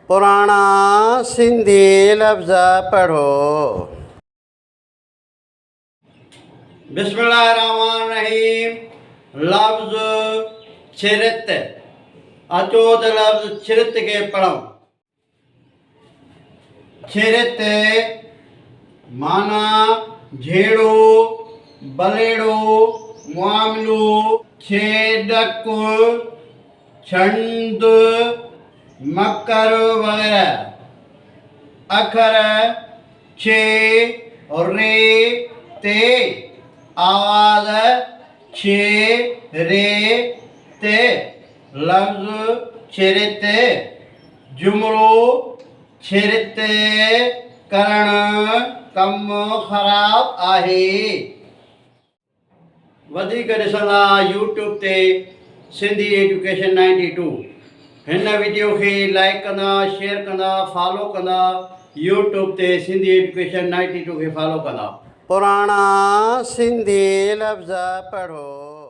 पुराना सिंधी लफ्ज़ पढ़ो। बिस्मिल्लाहिर्रहमानिर्रहीम। लफ्ज़ छिरित। अचो त लफ्ज़ छिरित के पढ़ो। छिरित माना झेड़ो, बलेड़ो, मामलो, छेदक, छंद, मकर वगैरह। अखर छे रे ते, आवाज़ छे रे ते। लफ्ज़ छिरित। जुमलो छिरित करण कम ख़राब आहे। वधीक ॾिसंदा यूट्यूब ते सिंधी एजुकेशन 92। हिन वीडियो खे लाइक कंदा, शेयर कंदा, फॉलो कंदा। यूट्यूब ते सिंधी एजुकेशन 92 खे फॉलो कंदा। पुराना सिंधी लफ्ज़ पढ़ो।